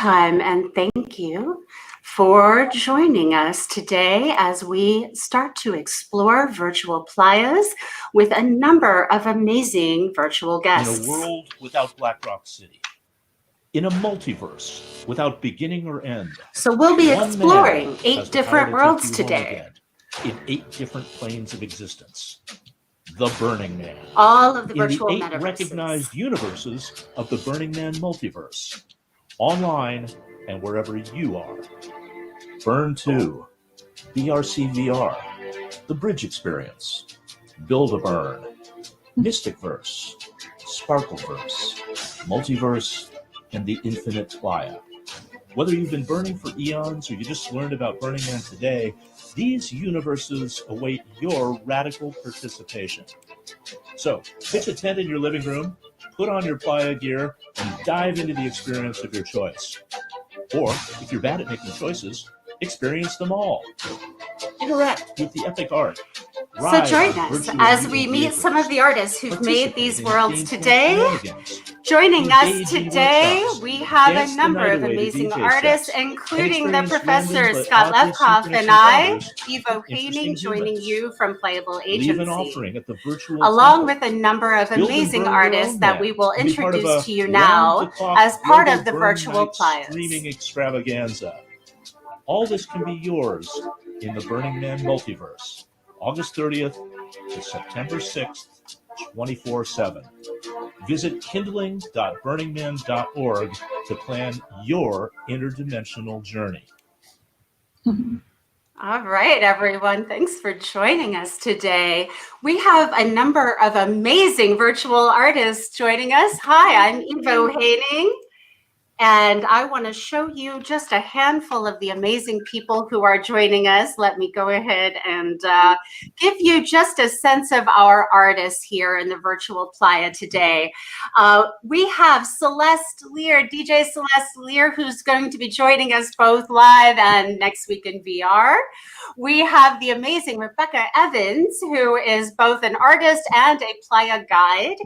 Longtime, and thank you for joining us today as we start to explore virtual playas with a number of amazing virtual guests. In a world without Blackrock City, in a multiverse without beginning or end. So we'll be exploring 8 different worlds today. In 8 different planes of existence. The Burning Man. All of the virtual in the 8 metaverses. Recognized universes of the Burning Man multiverse. Online and wherever you are. Burn 2, BRC VR, The Bridge Experience, Build-A-Burn, Mysticverse, Sparkleverse, Multiverse, and the Infinite Playa. Whether you've been burning for eons or you just learned about Burning Man today, these universes await your radical participation. So, pitch a tent in your living room, put on your Playa gear, and dive into the experience of your choice. Or, if you're bad at making choices, experience them all. Interact with the epic art. So join us as we meet some of the artists who've made these worlds today. Joining us today, we have a number of amazing artists, including the Professor Scott Levkoff and I, Evo Heyning, joining you from Playable Agency, along with a number of amazing artists that we will introduce to you now as part of the virtual Playas. Streaming extravaganza. All this can be yours in the Burning Man multiverse. August 30th to September 6th, 24/7. Visit kindling.burningman.org to plan your interdimensional journey. All right, everyone. Thanks for joining us today. We have a number of amazing virtual artists joining us. Hi, I'm Evo Heyning. And I want to show you just a handful of the amazing people who are joining us. Let me go ahead and give you just a sense of our artists here in the virtual Playa today. We have Celeste Lear, DJ Celeste Lear, who's going to be joining us both live and next week in VR. We have the amazing Rebecca Evans, who is both an artist and a Playa guide,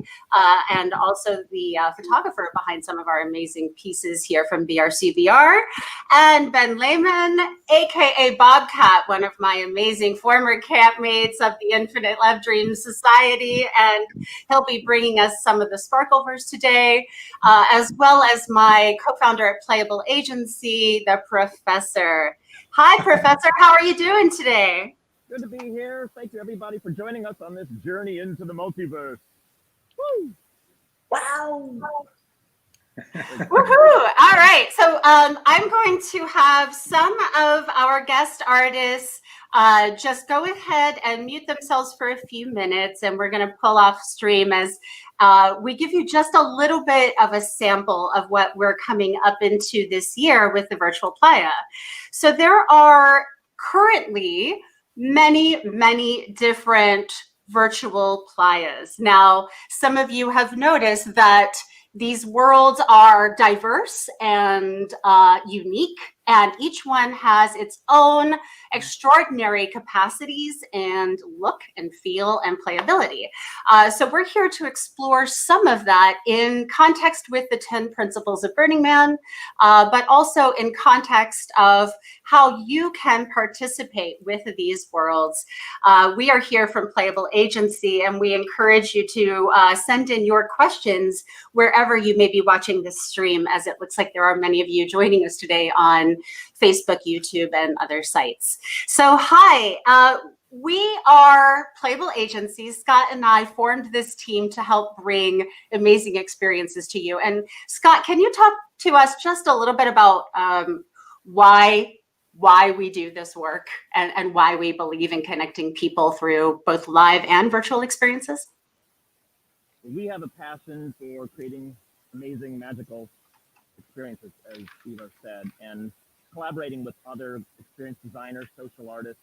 and also the photographer behind some of our amazing pieces here from BRC VR, and Ben Lehman, aka Bobcat, one of my amazing former campmates of the Infinite Love Dream Society, and he'll be bringing us some of the Sparkleverse today, as well as my co-founder at Playable Agency, the Professor. Hi, Professor. How are you doing today? Good to be here. Thank you, everybody, for joining us on this journey into the multiverse. Woo! Wow! Woohoo! All right, so I'm going to have some of our guest artists just go ahead and mute themselves for a few minutes, and we're going to pull off stream as we give you just a little bit of a sample of what we're coming up into this year with the virtual Playa. So there are currently many different virtual Playas. Now, some of you have noticed that these worlds are diverse and unique, and each one has its own extraordinary capacities and look and feel and playability. So we're here to explore some of that in context with the 10 principles of Burning Man, but also in context of how you can participate with these worlds. We are here from Playable Agency, and we encourage you to send in your questions wherever you may be watching this stream, as it looks like there are many of you joining us today on Facebook, YouTube, and other sites. So hi, we are Playable Agency. Scott and I formed this team to help bring amazing experiences to you. And Scott, can you talk to us just a little bit about why we do this work and why we believe in connecting people through both live and virtual experiences? We have a passion for creating amazing, magical experiences, as Eva said, and collaborating with other experienced designers, social artists,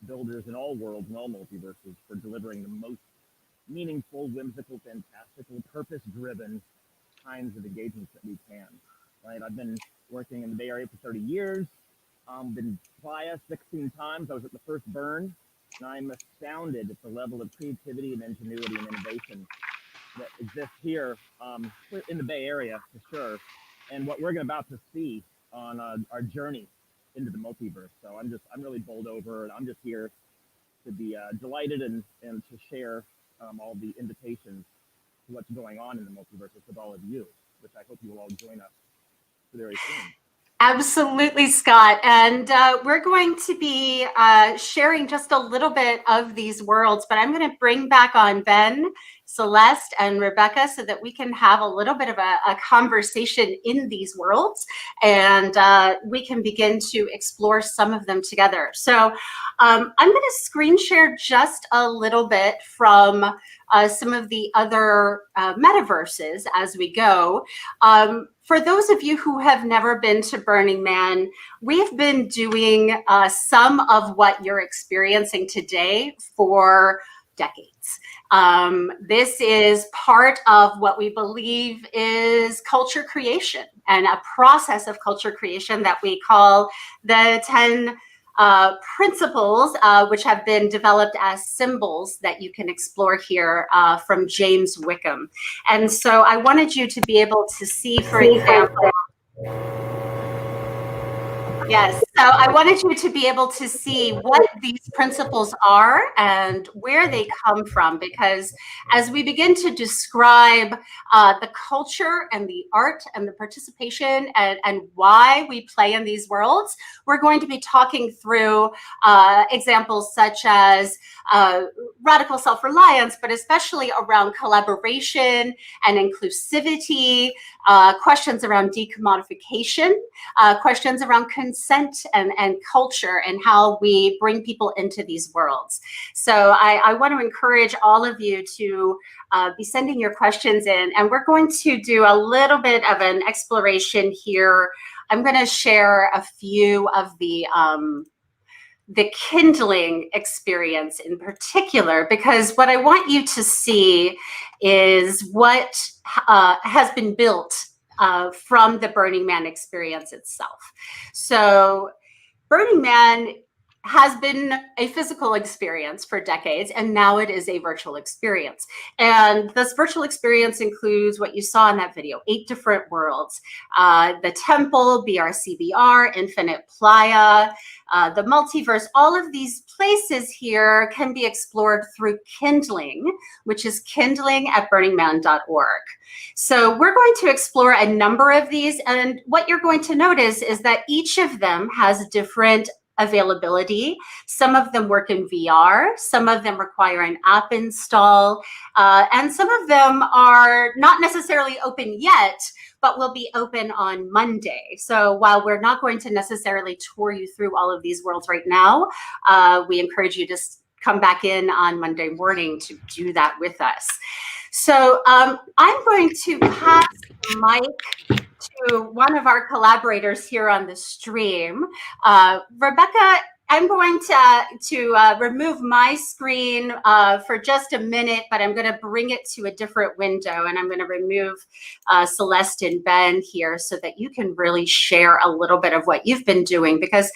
builders in all worlds and all multiverses for delivering the most meaningful, whimsical, fantastical, purpose-driven kinds of engagements that we can. Right? I've been working in the Bay Area for 30 years. Been Playa 16 times. I was at the first burn, and I'm astounded at the level of creativity and ingenuity and innovation that exists here in the Bay Area, for sure. and what we're about to see on our journey into the multiverse. So I'm really bowled over, and I'm just here to be delighted and to share all the invitations to what's going on in the multiverse with all of you, which I hope you will all join us very soon. Absolutely, Scott. And we're going to be sharing just a little bit of these worlds, but I'm going to bring back on Ben, Celeste, and Rebecca so that we can have a little bit of a conversation in these worlds, and we can begin to explore some of them together. So I'm going to screen share just a little bit from some of the other metaverses as we go. For those of you who have never been to Burning Man, we've been doing some of what you're experiencing today for decades. This is part of what we believe is culture creation, and a process of culture creation that we call the 10 principles, which have been developed as symbols that you can explore here from James Wickham. And so I wanted you to be able to see, for example, yes, so I wanted you to be able to see what these principles are and where they come from, because as we begin to describe the culture and the art and the participation and why we play in these worlds, we're going to be talking through examples such as radical self-reliance, but especially around collaboration and inclusivity, questions around decommodification, questions around consent and culture, and how we bring people into these worlds. So I want to encourage all of you to be sending your questions in, and we're going to do a little bit of an exploration here. I'm going to share a few of the kindling experience in particular, because what I want you to see is what has been built from the Burning Man experience itself. So Burning Man has been a physical experience for decades, and now it is a virtual experience. And this virtual experience includes what you saw in that video, 8 different worlds: the temple, BRCBR, Infinite Playa, the multiverse. All of these places here can be explored through Kindling, which is kindling@burningman.org. So we're going to explore a number of these, and what you're going to notice is that each of them has different availability. Some of them work in VR, some of them require an app install, and some of them are not necessarily open yet, but will be open on Monday. So while we're not going to necessarily tour you through all of these worlds right now, we encourage you to come back in on Monday morning to do that with us. So I'm going to pass the mic to one of our collaborators here on the stream. Rebecca, I'm going to remove my screen for just a minute, but I'm going to bring it to a different window, and I'm going to remove Celeste and Ben here so that you can really share a little bit of what you've been doing, because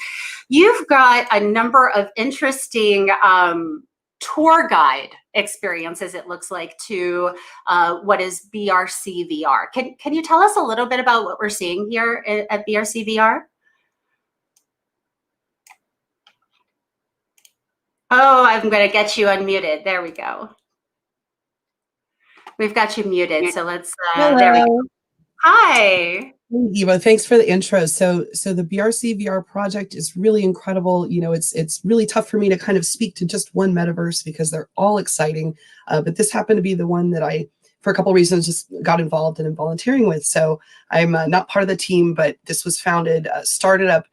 you've got a number of interesting tour guide experiences, it looks like, to what is BRC VR. Can you tell us a little bit about what we're seeing here at BRC VR? Oh, I'm going to get you unmuted. There we go. We've got you muted, so let's, there we go. Hi. Evo, thanks for the intro. So the BRC VR project is really incredible. You know, it's really tough for me to kind of speak to just one metaverse because they're all exciting. But this happened to be the one that I, for a couple of reasons, just got involved in volunteering with. So I'm not part of the team, but this was founded, started up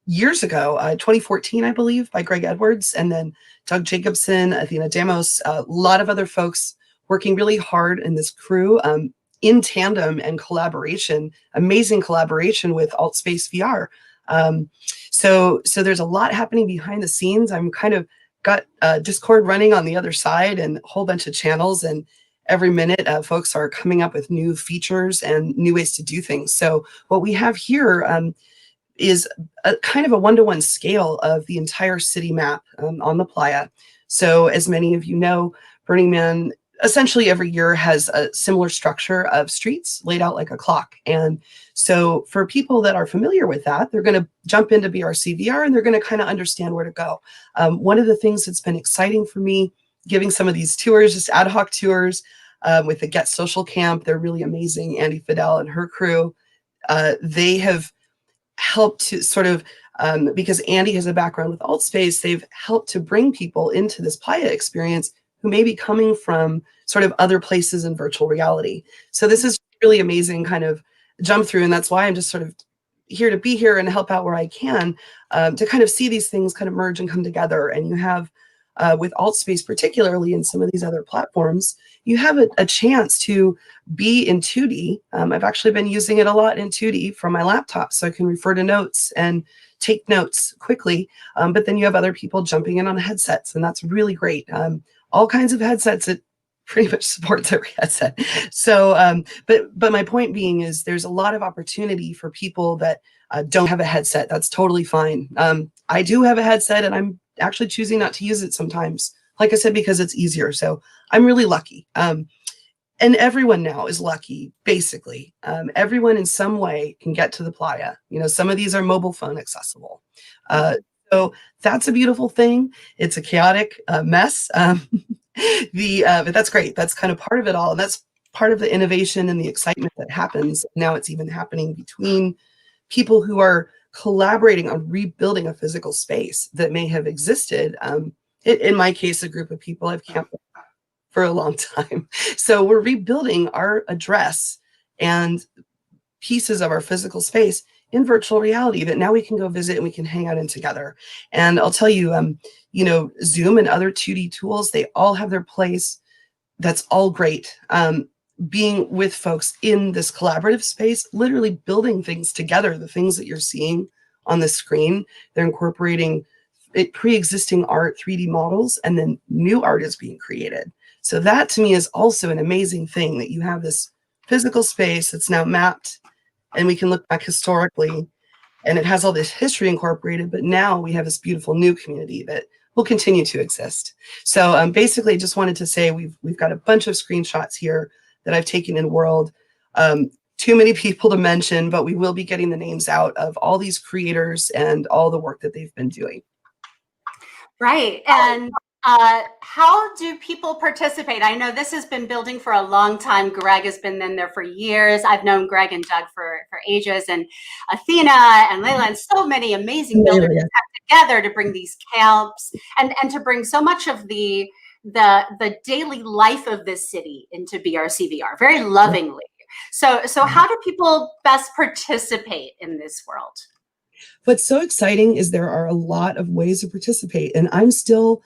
years ago, 2014, I believe, by Greg Edwards, and then Doug Jacobson, Athena Damos, a lot of other folks working really hard in this crew. In tandem and collaboration, amazing collaboration with AltSpace VR. So there's a lot happening behind the scenes. I'm kind of got Discord running on the other side and a whole bunch of channels, and every minute folks are coming up with new features and new ways to do things. So what we have here is a kind of a one-to-one scale of the entire city map on the Playa. So as many of you know, Burning Man essentially every year has a similar structure of streets laid out like a clock. And so for people that are familiar with that, they're going to jump into BRCVR and they're going to kind of understand where to go. One of the things that's been exciting for me, giving some of these tours, just ad hoc tours with the Get Social Camp, they're really amazing. Andy Fidel and her crew, they have helped to sort of, because Andy has a background with AltSpace, they've helped to bring people into this Playa experience who may be coming from sort of other places in virtual reality. So this is really amazing kind of jump through. And that's why I'm just sort of here to be here and help out where I can, to kind of see these things kind of merge and come together. And you have, with AltSpace particularly, and some of these other platforms, you have a chance to be in 2D. I've actually been using it a lot in 2D from my laptop, so I can refer to notes and take notes quickly. But then you have other people jumping in on headsets, and that's really great. All kinds of headsets that pretty much supports every headset. So, but my point being is there's a lot of opportunity for people that don't have a headset. That's totally fine. I do have a headset, and I'm actually choosing not to use it sometimes, like I said, because it's easier. So I'm really lucky. And everyone now is lucky, basically. Everyone in some way can get to the Playa. You know, some of these are mobile phone accessible. So that's a beautiful thing. It's a chaotic mess. But that's great. That's kind of part of it all. And that's part of the innovation and the excitement that happens. Now it's even happening between people who are collaborating on rebuilding a physical space that may have existed. In my case, a group of people I've camped with for a long time. So we're rebuilding our address and pieces of our physical space in virtual reality that now we can go visit and we can hang out in together. And I'll tell you, you know, Zoom and other 2D tools, they all have their place. That's all great. Being with folks in this collaborative space, literally building things together, the things that you're seeing on the screen, they're incorporating pre-existing art, 3D models, and then new art is being created. So that to me is also an amazing thing, that you have this physical space that's now mapped, and we can look back historically, and it has all this history incorporated, but now we have this beautiful new community that will continue to exist. So basically just wanted to say we've got a bunch of screenshots here that I've taken in World. Too many people to mention, but we will be getting the names out of all these creators and all the work that they've been doing. Right. And how do people participate? I know this has been building for a long time. Greg has been in there for years. I've known Greg and Doug for ages, and Athena and Layla and so many amazing builders come together to bring these camps and to bring so much of the daily life of this city into BRCVR very lovingly. So how do people best participate in this world? What's so exciting is there are a lot of ways to participate, and I'm still,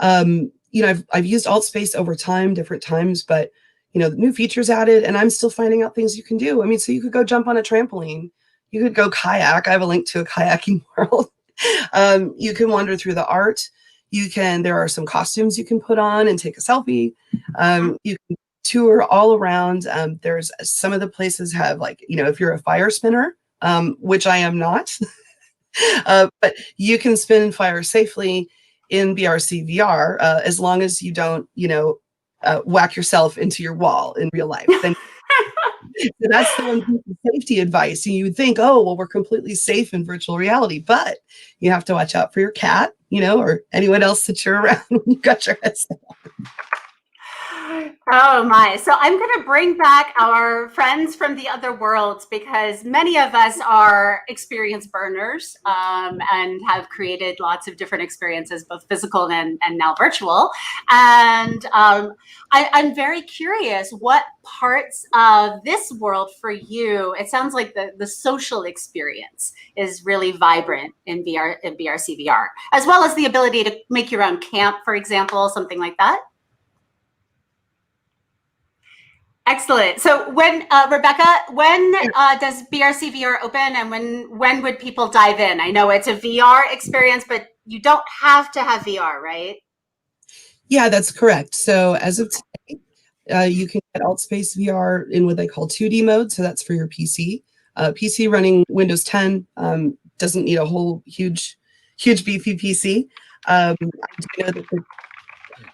you know, I've used AltSpace over time, different times, but you know, new features added, and I'm still finding out things you can do. I mean, so you could go jump on a trampoline, you could go kayak. I have a link to a kayaking world. You can wander through the art. There are some costumes you can put on and take a selfie. You can tour all around. There's some of the places have, like, you know, if you're a fire spinner, which I am not, but you can spin fire safely in BRCVR, as long as you don't, you know, whack yourself into your wall in real life. Then so that's the one piece of safety advice. You would think, oh, well, we're completely safe in virtual reality, but you have to watch out for your cat, you know, or anyone else that you're around when you got your headset on. Oh my. So I'm going to bring back our friends from the other worlds, because many of us are experience burners, and have created lots of different experiences, both physical and now virtual. And I'm very curious, what parts of this world for you, it sounds like the social experience is really vibrant in BRCVR, as well as the ability to make your own camp, for example, something like that. Excellent. So when, Rebecca, when does BRCVR open, and when would people dive in? I know it's a VR experience, but you don't have to have VR, right? Yeah, that's correct. So as of today, you can get AltSpace VR in what they call 2D mode. So that's for your PC. PC running Windows 10 doesn't need a whole huge beefy PC. I do know that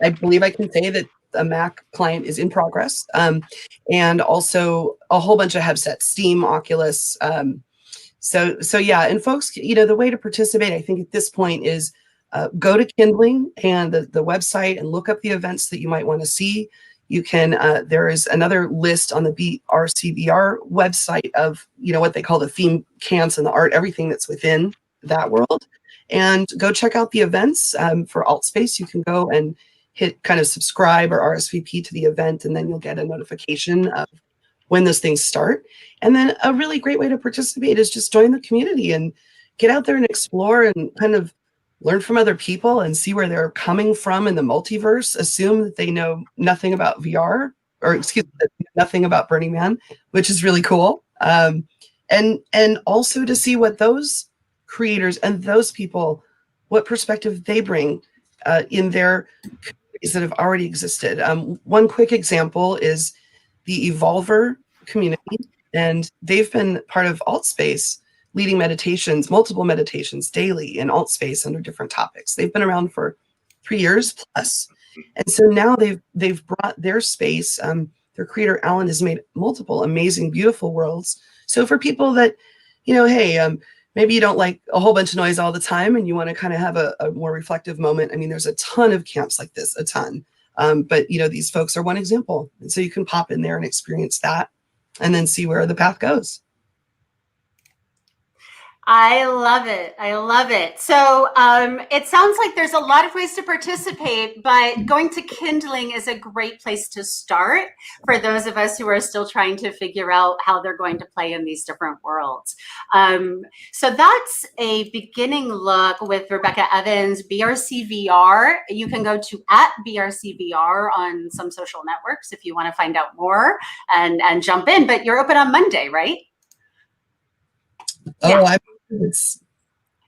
I believe I can say that a Mac client is in progress, and also a whole bunch of headsets, Steam, Oculus. So yeah, and folks, the way to participate, I think at this point is go to Kindling and the website and look up the events that you might want to see. You can, there is another list on the BRCVR website of, what they call the theme cans and the art, everything that's within that world. And go check out the events for AltSpace. You can go and hit kind of subscribe or RSVP to the event, and then you'll get a notification of when those things start. And then a really great way to participate is just join the community and get out there and explore and kind of learn from other people and see where they're coming from in the multiverse. Assume that they know nothing about VR, or excuse me, nothing about Burning Man, which is really cool. And also to see what those creators and those people, what perspective they bring in their communities that have already existed. One quick example is the Evolver community, and they've been part of AltSpace, leading meditations, multiple meditations daily in AltSpace under different topics. They've been around for 3 years plus. And so now they've brought their space. Their creator, Alan, has made multiple amazing, beautiful worlds. So for people that, hey, maybe you don't like a whole bunch of noise all the time and you want to kind of have a more reflective moment. I mean, there's a ton of camps like this, a ton. But these folks are one example. And so you can pop in there and experience that and then see where the path goes. I love it. I love it. So it sounds like there's a lot of ways to participate, but going to Kindling is a great place to start for those of us who are still trying to figure out how they're going to play in these different worlds. So that's a beginning look with Rebecca Evans, BRCVR. You can go to @BRCVR on some social networks if you want to find out more and jump in, but you're open on Monday, right? Oh, Yeah.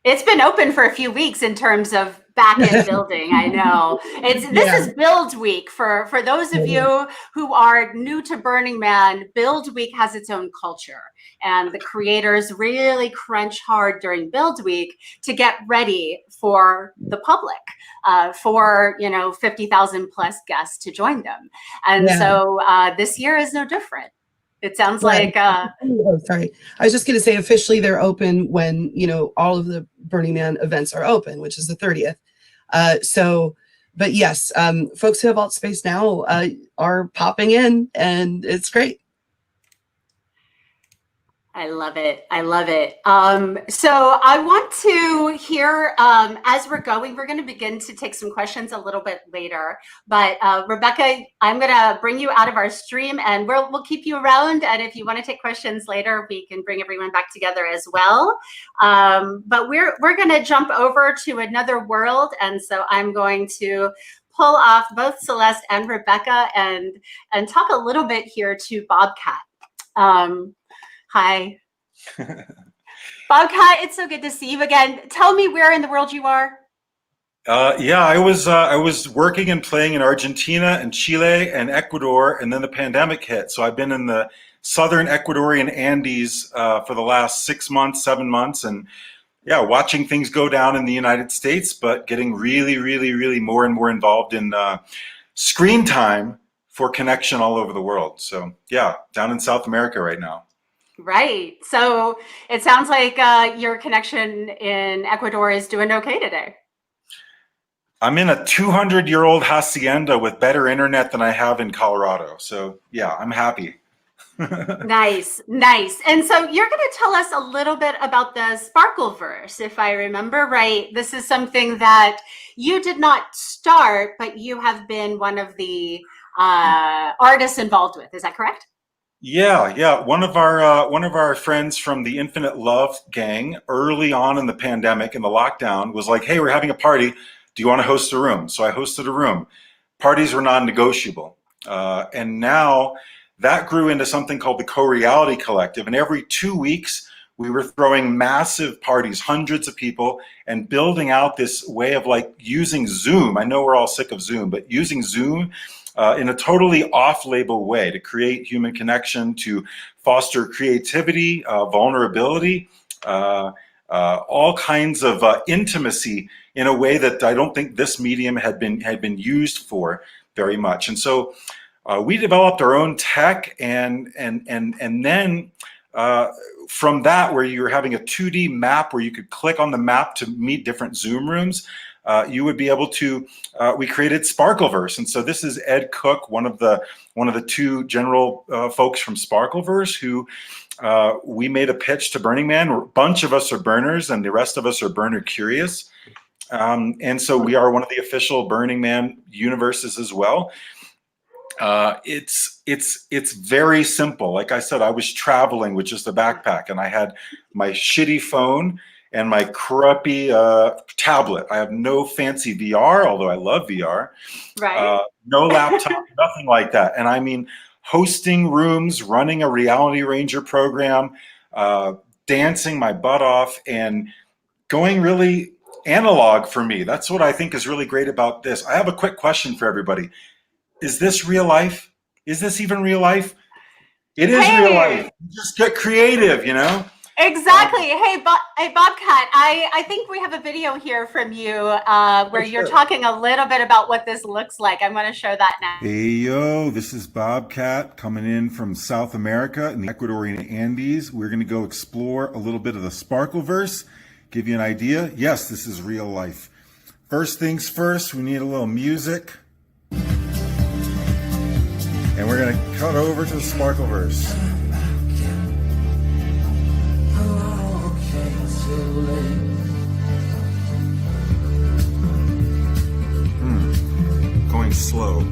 It's been open for a few weeks in terms of back-end building. I know this is build week for those of you who are new to Burning Man. Build week has its own culture, and the creators really crunch hard during build week to get ready for the public, for 50,000 plus guests to join them. And so this year is no different. It sounds like oh, sorry. I was just going to say officially they're open when, all of the Burning Man events are open, which is the 30th. But yes, folks who have AltSpace now are popping in, and it's great. I love it. I love it. So I want to hear, as we're going to begin to take some questions a little bit later. But Rebecca, I'm going to bring you out of our stream, and we'll keep you around. And if you want to take questions later, we can bring everyone back together as well. But we're going to jump over to another world. And so I'm going to pull off both Celeste and Rebecca and talk a little bit here to Bobcat. Hi. Bobcat, it's so good to see you again. Tell me where in the world you are. Yeah, I was working and playing in Argentina and Chile and Ecuador, and then the pandemic hit. So I've been in the southern Ecuadorian Andes for the last 6 months, 7 months, and yeah, watching things go down in the United States, but getting really, really, really more and more involved in screen time for connection all over the world. So yeah, down in South America right now. Right. So it sounds like your connection in Ecuador is doing okay today. I'm in a 200-year-old hacienda with better internet than I have in Colorado. So yeah, I'm happy. Nice. And so you're going to tell us a little bit about the Sparkleverse, if I remember right. This is something that you did not start, but you have been one of the artists involved with. Is that correct? Yeah. One of our friends from the Infinite Love gang early on in the pandemic and the lockdown was like, "Hey, we're having a party. Do you want to host a room?" So I hosted a room. Parties were non-negotiable, and now that grew into something called the Co-Reality Collective. And every 2 weeks, we were throwing massive parties, hundreds of people, and building out this way of like using Zoom. I know we're all sick of Zoom, but using Zoom in a totally off-label way to create human connection, to foster creativity, vulnerability, all kinds of intimacy in a way that I don't think this medium had been used for very much. And so we developed our own tech, and then from that, where you're having a 2D map where you could click on the map to meet different Zoom rooms, you would be able to. We created Sparkleverse, and so this is Ed Cook, one of the two general folks from Sparkleverse, who we made a pitch to Burning Man. A bunch of us are burners, and the rest of us are burner curious, and so we are one of the official Burning Man universes as well. It's very simple. Like I said, I was traveling with just a backpack, and I had my shitty phone and my crappy tablet. I have no fancy VR, although I love VR. Right. No laptop, nothing like that. And I mean, hosting rooms, running a Reality Ranger program, dancing my butt off, and going really analog for me. That's what I think is really great about this. I have a quick question for everybody. Is this real life? Is this even real life? It is real life. Just get creative, you know? Exactly. Hey, Bobcat, I think we have a video here from you where you're talking a little bit about what this looks like. I'm going to show that now. Hey, yo, this is Bobcat coming in from South America in the Ecuadorian Andes. We're going to go explore a little bit of the Sparkleverse, give you an idea. Yes, this is real life. First things first, we need a little music. And we're going to cut over to the Sparkleverse. Going slow.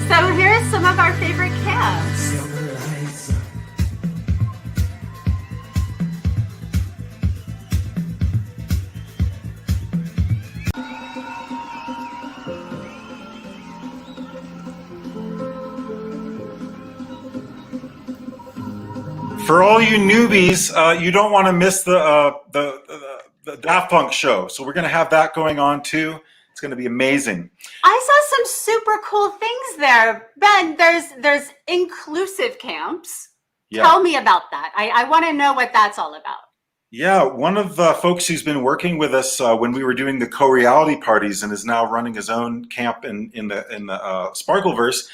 So here's some of our favorite camps. For all you newbies, you don't want to miss the Daft Punk show. So we're going to have that going on too. It's going to be amazing. I saw some super cool things there. Ben, there's inclusive camps. Yeah. Tell me about that. I want to know what that's all about. Yeah, one of the folks who's been working with us when we were doing the co-reality parties and is now running his own camp in the Sparkleverse.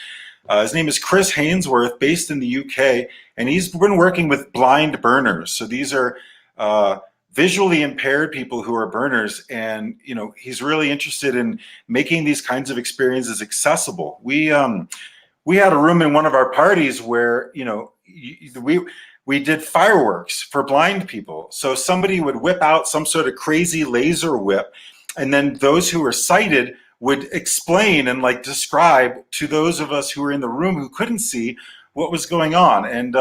His name is Chris Hainsworth, based in the UK, and he's been working with blind burners. So these are visually impaired people who are burners, and he's really interested in making these kinds of experiences accessible. We had a room in one of our parties where we did fireworks for blind people. So somebody would whip out some sort of crazy laser whip, and then those who were sighted would explain and describe to those of us who were in the room who couldn't see what was going on. And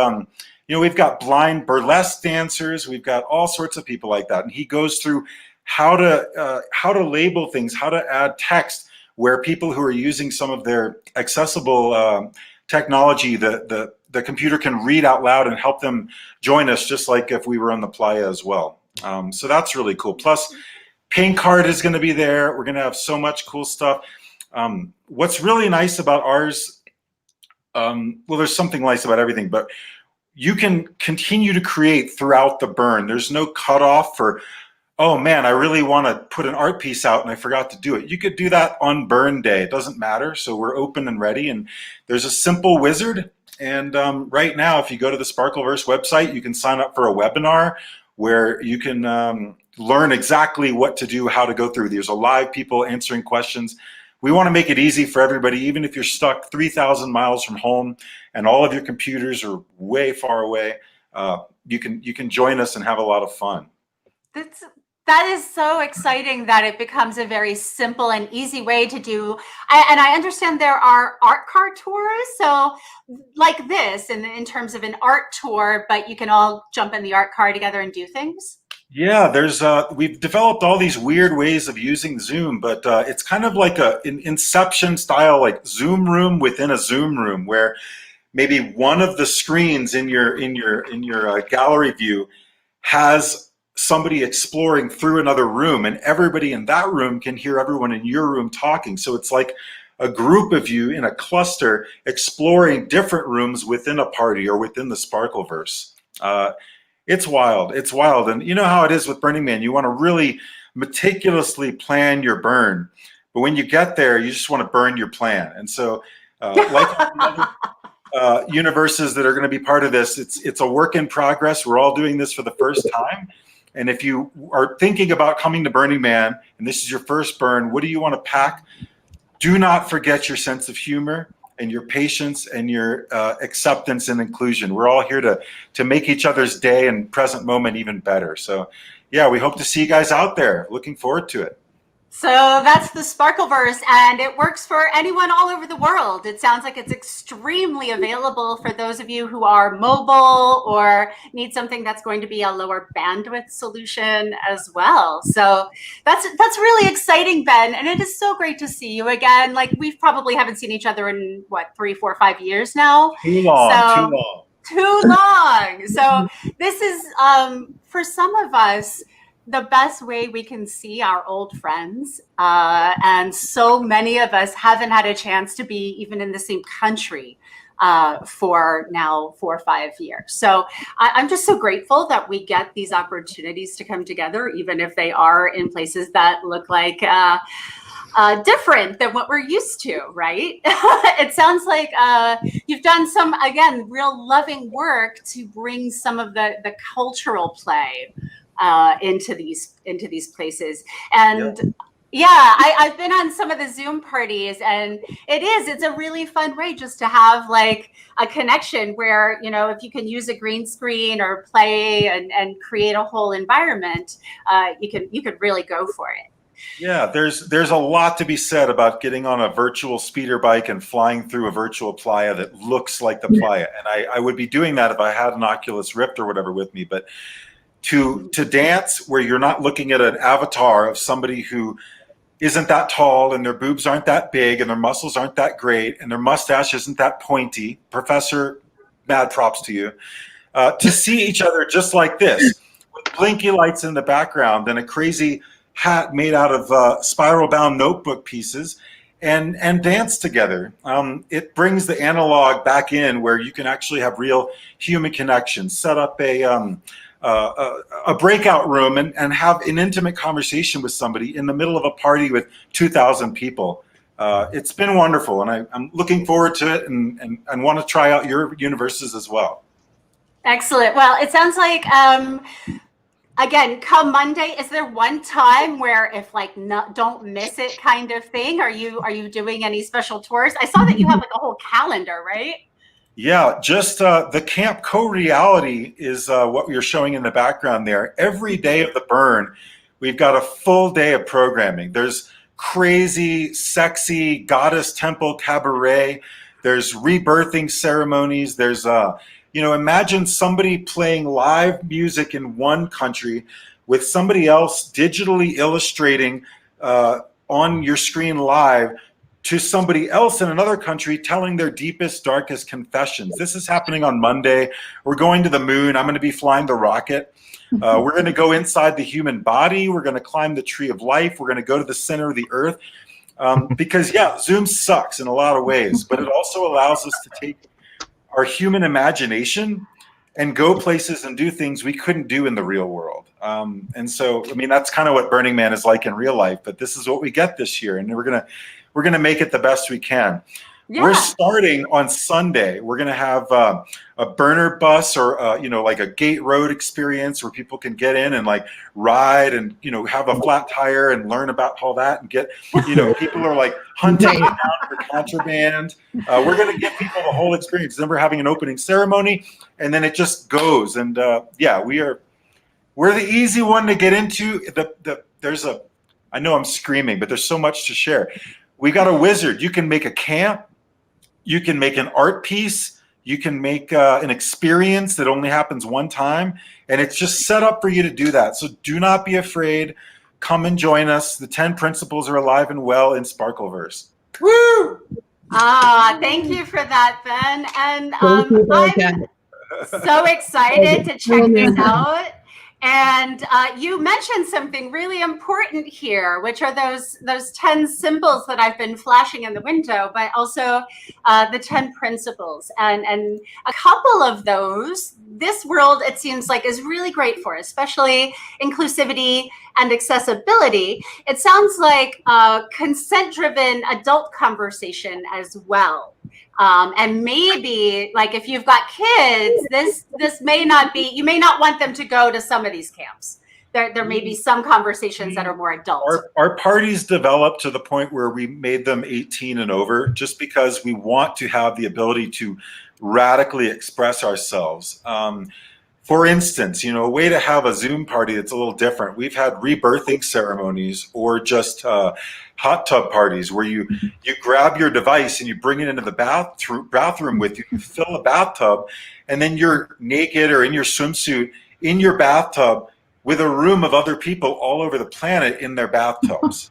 we've got blind burlesque dancers, we've got all sorts of people like that. And he goes through how to label things, how to add text where people who are using some of their accessible technology, the computer can read out loud and help them join us, just like if we were on the Playa as well. So that's really cool. Plus, Paint Card is going to be there. We're going to have so much cool stuff. What's really nice about ours, well, there's something nice about everything, but you can continue to create throughout the burn. There's no cutoff for oh man, I really want to put an art piece out and I forgot to do it. You could do that on burn day. It doesn't matter. So we're open and ready. And there's a simple wizard. And right now, if you go to the Sparkleverse website, you can sign up for a webinar where you can learn exactly what to do, how to go through. There's a live people answering questions. We want to make it easy for everybody, even if you're stuck 3,000 miles from home and all of your computers are way far away. You can join us and have a lot of fun. That is so exciting that it becomes a very simple and easy way to do. And I understand there are art car tours, so like this, in terms of an art tour, but you can all jump in the art car together and do things. Yeah, we've developed all these weird ways of using Zoom, but it's kind of like an Inception style, like Zoom room within a Zoom room, where maybe one of the screens in your gallery view has somebody exploring through another room, and everybody in that room can hear everyone in your room talking. So it's like a group of you in a cluster exploring different rooms within a party or within the Sparkleverse. It's wild. It's wild. And you know how it is with Burning Man. You want to really meticulously plan your burn. But when you get there, you just want to burn your plan. And so like universes that are going to be part of this, it's a work in progress. We're all doing this for the first time. And if you are thinking about coming to Burning Man and this is your first burn, what do you want to pack? Do not forget your sense of humor and your patience and your acceptance and inclusion. We're all here to make each other's day and present moment even better. So yeah, we hope to see you guys out there. Looking forward to it. So that's the Sparkleverse, and it works for anyone all over the world. It sounds like it's extremely available for those of you who are mobile or need something that's going to be a lower bandwidth solution as well. So that's really exciting, Ben, and it is so great to see you again. Like, we probably haven't seen each other in what, 3, 4, 5 years now. Too long. So this is for some of us the best way we can see our old friends. And so many of us haven't had a chance to be even in the same country for now 4 or 5 years. So I'm just so grateful that we get these opportunities to come together, even if they are in places that look like different than what we're used to, right? It sounds like you've done some, again, real loving work to bring some of the cultural play into these places. And yeah, I've been on some of the Zoom parties, and it's a really fun way just to have like a connection where, you know, if you can use a green screen or play and create a whole environment, you could really go for it. Yeah, there's a lot to be said about getting on a virtual speeder bike and flying through a virtual playa that looks like the playa. And I would be doing that if I had an Oculus Rift or whatever with me, but to dance where you're not looking at an avatar of somebody who isn't that tall and their boobs aren't that big and their muscles aren't that great and their mustache isn't that pointy. Professor, mad props to you. To see each other just like this, with blinky lights in the background and a crazy hat made out of spiral bound notebook pieces and dance together. It brings the analog back in where you can actually have real human connection, set up a breakout room and have an intimate conversation with somebody in the middle of a party with 2,000 people. It's been wonderful, and I'm looking forward to it and want to try out your universes as well. Excellent. Well, it sounds like, again, come Monday, is there one time where if like don't miss it kind of thing? Are you doing any special tours? I saw that you have like a whole calendar, right? Yeah, just the Camp Co-Reality is what you're showing in the background there. Every day of the burn, we've got a full day of programming. There's crazy, sexy goddess temple cabaret. There's rebirthing ceremonies. There's, imagine somebody playing live music in one country with somebody else digitally illustrating on your screen live to somebody else in another country telling their deepest, darkest confessions. This is happening on Monday. We're going to the moon. I'm going to be flying the rocket. We're going to go inside the human body. We're going to climb the tree of life. We're going to go to the center of the earth. Because, yeah, Zoom sucks in a lot of ways, but it also allows us to take our human imagination and go places and do things we couldn't do in the real world. And so, I mean, that's kind of what Burning Man is like in real life, but this is what we get this year, and we're gonna make it the best we can. Yeah. We're starting on Sunday. We're going to have a burner bus or, like a gate road experience where people can get in and like ride and, have a flat tire and learn about all that and get, people are like hunting it down for contraband. We're going to give people the whole experience. Then we're having an opening ceremony and then it just goes. And we're the easy one to get into. I know I'm screaming, but there's so much to share. We got a wizard. You can make a camp. You can make an art piece. You can make an experience that only happens one time. And it's just set up for you to do that. So do not be afraid. Come and join us. The 10 principles are alive and well in Sparkleverse. Woo! Thank you for that, Ben. And I'm so excited to check this out. And you mentioned something really important here, which are those 10 symbols that I've been flashing in the window, but also the 10 principles. And a couple of those, this world, it seems like, is really great for, especially inclusivity and accessibility. It sounds like consent-driven adult conversation as well. And maybe, like, if you've got kids, this may not be, you may not want them to go to some of these camps. There may be some conversations that are more adult. Our parties developed to the point where we made them 18 and over, just because we want to have the ability to radically express ourselves. For instance, a way to have a Zoom party that's a little different. We've had rebirthing ceremonies or just hot tub parties where you grab your device and you bring it into the bathroom with you. You fill a bathtub, and then you're naked or in your swimsuit in your bathtub with a room of other people all over the planet in their bathtubs.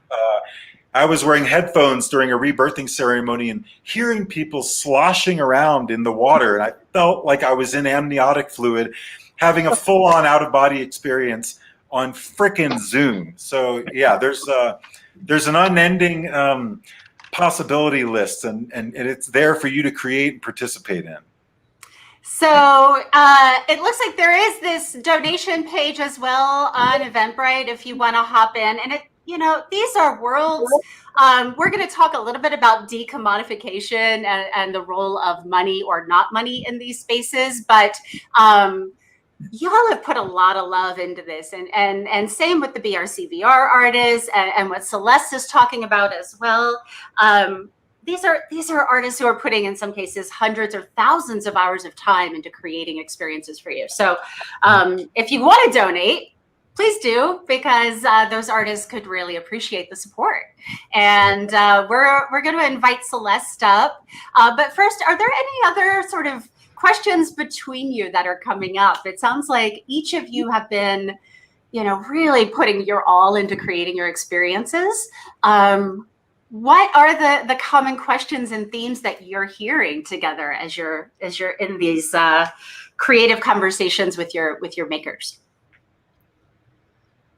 I was wearing headphones during a rebirthing ceremony and hearing people sloshing around in the water, and I felt like I was in amniotic fluid, having a full-on out-of-body experience on frickin' Zoom. So yeah, there's an unending possibility list, and it's there for you to create and participate in. So it looks like there is this donation page as well on Eventbrite if you want to hop in. And these are worlds. We're going to talk a little bit about decommodification and the role of money or not money in these spaces, but y'all have put a lot of love into this, and same with the BRCVR artists and what Celeste is talking about as well. These are artists who are putting, in some cases, hundreds or thousands of hours of time into creating experiences for you. So if you want to donate, please do, because those artists could really appreciate the support. And we're going to invite Celeste up. But first, are there any other sort of questions between you that are coming up? It sounds like each of you have been, really putting your all into creating your experiences. What are the common questions and themes that you're hearing together as you're in these creative conversations with your makers?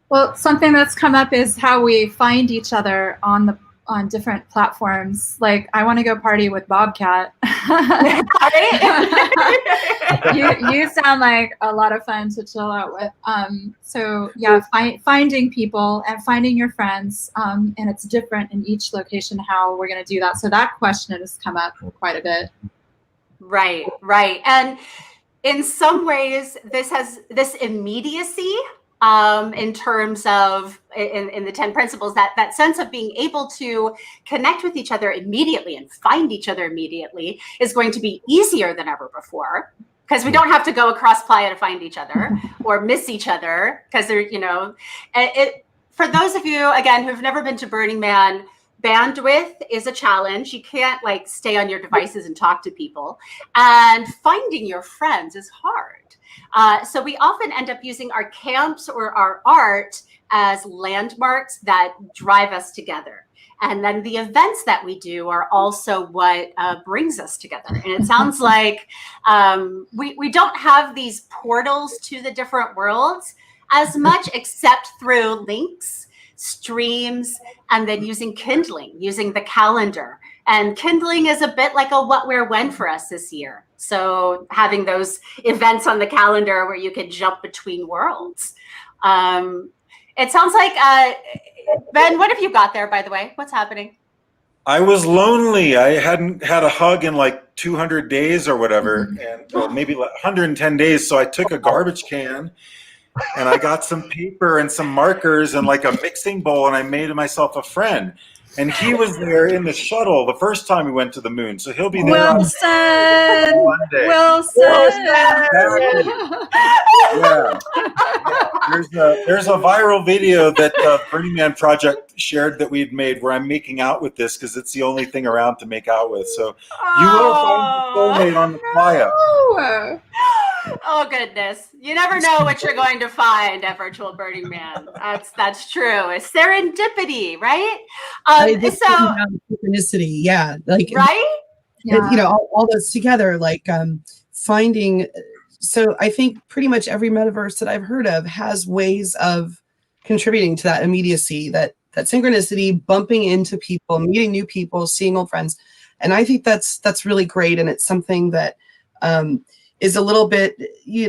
Well, something that's come up is how we find each other on different platforms. Like, I want to go party with Bobcat. You sound like a lot of fun to chill out with. So yeah, finding people and finding your friends, and it's different in each location how we're going to do that. So that question has come up quite a bit. Right. And in some ways, this has this immediacy. In terms of in the 10 principles, that sense of being able to connect with each other immediately and find each other immediately is going to be easier than ever before, because we don't have to go across Playa to find each other or miss each other, because they're, for those of you, again, who've never been to Burning Man, bandwidth is a challenge. You can't stay on your devices and talk to people, and finding your friends is hard. So we often end up using our camps or our art as landmarks that drive us together. And then the events that we do are also what brings us together. And it sounds like we don't have these portals to the different worlds as much, except through links streams, and then using kindling, using the calendar. And kindling is a bit like a what, where, when for us this year. So having those events on the calendar where you could jump between worlds. It sounds like, Ben, what have you got there, by the way? What's happening? I was lonely. I hadn't had a hug in like 200 days or whatever, and maybe like 110 days. So I took a garbage can and I got some paper and some markers and like a mixing bowl, and I made myself a friend. And he was there in the shuttle the first time we went to the moon. So he'll be there on Monday. Wilson. Yeah. There's a viral video that Burning Man Project shared that we'd made where I'm making out with this because it's the only thing around to make out with. So you will find the soulmate on the Playa. Oh goodness! You never know what you're going to find at Virtual Burning Man. That's true. It's serendipity, right? Synchronicity, yeah, like right. Yeah. You know, all those together, like finding. So I think pretty much every metaverse that I've heard of has ways of contributing to that immediacy, that synchronicity, bumping into people, meeting new people, seeing old friends, and I think that's really great, and it's something that. Is a little bit,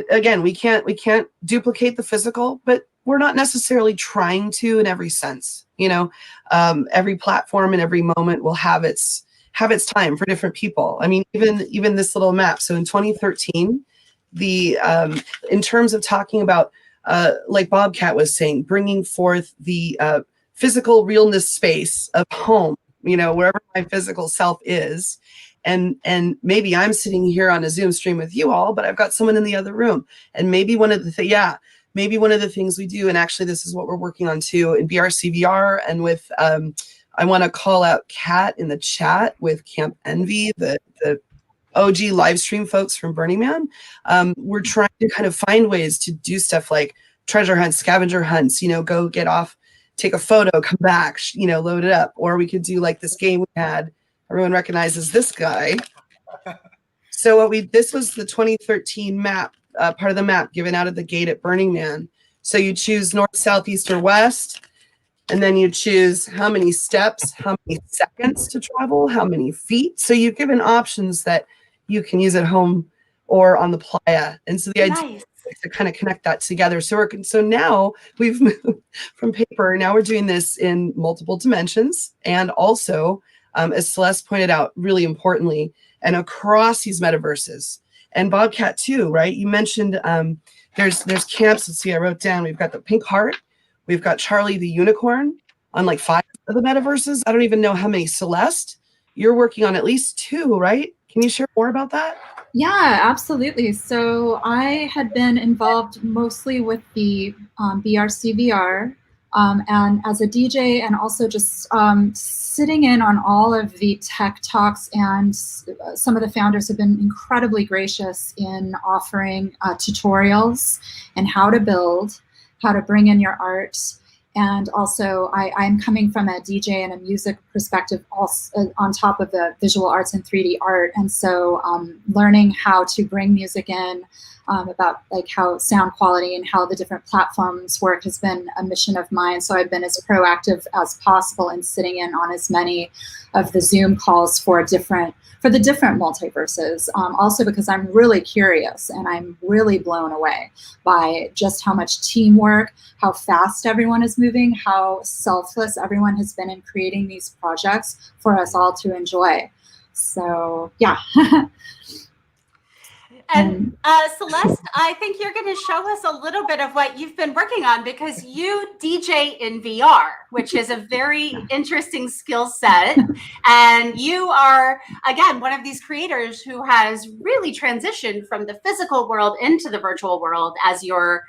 again, we can't duplicate the physical, but we're not necessarily trying to in every sense. You know, every platform and every moment will have its time for different people. I mean, even this little map. So in 2013, in terms of talking about, like Bobcat was saying, bringing forth the physical realness space of home, you know, wherever my physical self is. And maybe I'm sitting here on a Zoom stream with you all, but I've got someone in the other room. And maybe one of the things we do, and actually this is what we're working on too in BRCVR, and with I want to call out Kat in the chat with Camp Envy, the OG live stream folks from Burning Man. We're trying to kind of find ways to do stuff like treasure hunts, scavenger hunts, you know, go get off, take a photo, come back, you know, load it up. Or we could do like this game we had. Everyone recognizes this guy. So this was the 2013 map, part of the map given out at the gate at Burning Man. So you choose north, south, east, or west, and then you choose how many steps, how many seconds to travel, how many feet. So you've given options that you can use at home or on the Playa. And so the idea is to kind of connect that together. So now we've moved from paper. Now we're doing this in multiple dimensions, and also. As Celeste pointed out, really importantly, and across these metaverses, and Bobcat too, right? You mentioned there's camps. Let's see, I wrote down. We've got the Pink Heart, we've got Charlie the Unicorn on like 5 of the metaverses. I don't even know how many. Celeste, you're working on at least 2, right? Can you share more about that? Yeah, absolutely. So I had been involved mostly with the BRCVR. And as a DJ, and also just sitting in on all of the tech talks, and some of the founders have been incredibly gracious in offering tutorials and how to build, how to bring in your art. And also I'm coming from a DJ and a music perspective also, on top of the visual arts and 3D art. And so learning how to bring music in, about like how sound quality and how the different platforms work has been a mission of mine. So I've been as proactive as possible in sitting in on as many of the Zoom calls for the different multiverses. Also because I'm really curious, and I'm really blown away by just how much teamwork, how fast everyone is moving, how selfless everyone has been in creating these projects for us all to enjoy. So yeah. And Celeste, I think you're going to show us a little bit of what you've been working on, because you DJ in VR, which is a very interesting skill set. And you are, again, one of these creators who has really transitioned from the physical world into the virtual world as your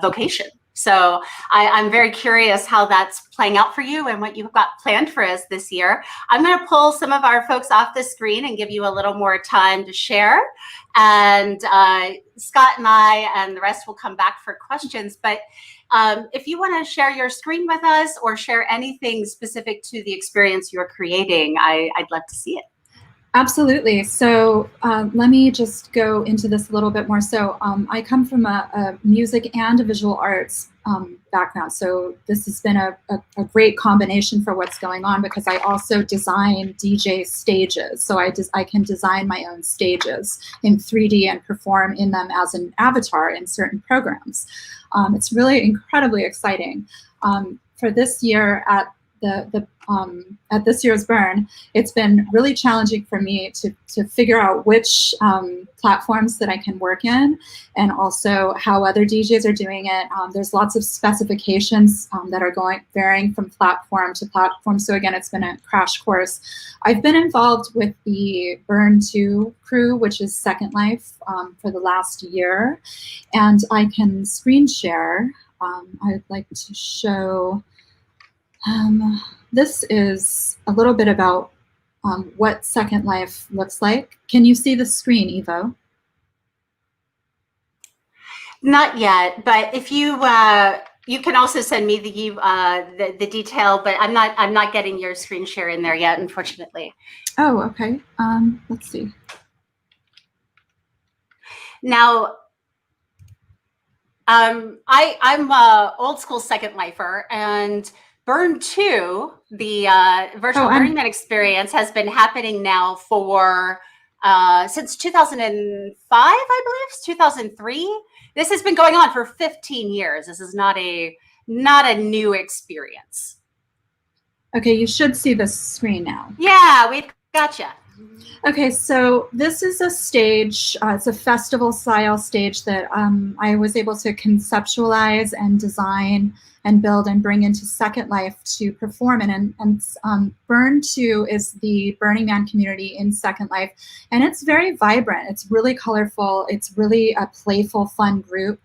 vocation. So I'm very curious how that's playing out for you and what you've got planned for us this year. I'm going to pull some of our folks off the screen and give you a little more time to share. And Scott and I and the rest will come back for questions. But if you want to share your screen with us or share anything specific to the experience you're creating, I'd love to see it. Absolutely. So let me just go into this a little bit more. So I come from a music and a visual arts background. So this has been a great combination for what's going on, because I also design DJ stages. So I can design my own stages in 3D and perform in them as an avatar in certain programs. It's really incredibly exciting. For this year at at this year's Burn, it's been really challenging for me to figure out which platforms that I can work in, and also how other DJs are doing it. There's lots of specifications that are varying from platform to platform. So again, it's been a crash course. I've been involved with the Burn 2 crew, which is Second Life, for the last year, and I can screen share. I'd like to show. This is a little bit about what Second Life looks like. Can you see the screen, Evo? Not yet, but if you you can also send me the detail, but I'm not getting your screen share in there yet, unfortunately. Oh, okay. Let's see. Now, I'm a old school Second Lifer, and Burn 2, the virtual Burning Man experience, has been happening now for since 2005, I believe, 2003. This has been going on for 15 years. This is not a new experience. Okay, you should see the screen now. Yeah, we've gotcha. Okay, so this is a stage. It's a festival-style stage that I was able to conceptualize and design and build and bring into Second Life to perform in. And Burn 2 is the Burning Man community in Second Life, and it's very vibrant. It's really colorful. It's really a playful, fun group.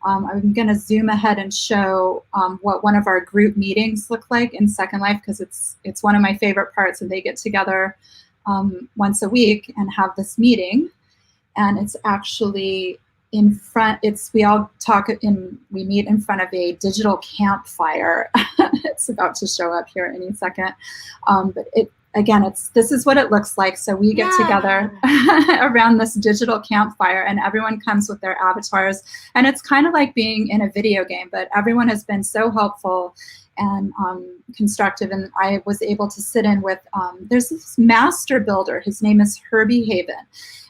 I'm going to zoom ahead and show what one of our group meetings look like in Second Life, because it's one of my favorite parts, and they get together once a week and have this meeting. And it's actually in front, we meet in front of a digital campfire. It's about to show up here any second. But this is what it looks like. So we get together around this digital campfire, and everyone comes with their avatars. And it's kind of like being in a video game, but everyone has been so helpful and constructive. And I was able to sit in with, there's this master builder. His name is Herbie Haven.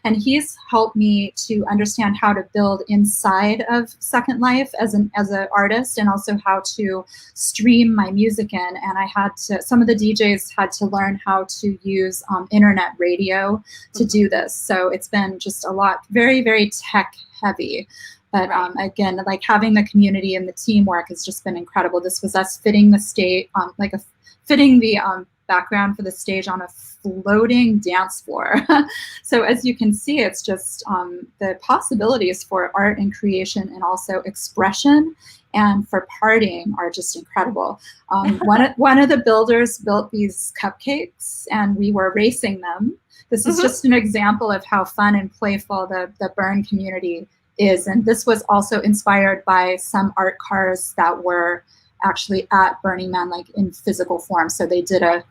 And he's helped me to understand how to build inside of Second Life as an artist, and also how to stream my music in. And some of the DJs had to learn how to use internet radio to do this. So it's been just a lot, very, very tech heavy. But again, like having the community and the teamwork has just been incredible. This was us fitting the stage, fitting the background for the stage on a floating dance floor. So as you can see, it's just the possibilities for art and creation, and also expression and for partying are just incredible. One of the builders built these cupcakes, and we were racing them. This is just an example of how fun and playful the Burn community is. And this was also inspired by some art cars that were actually at Burning Man, like in physical form. So they did a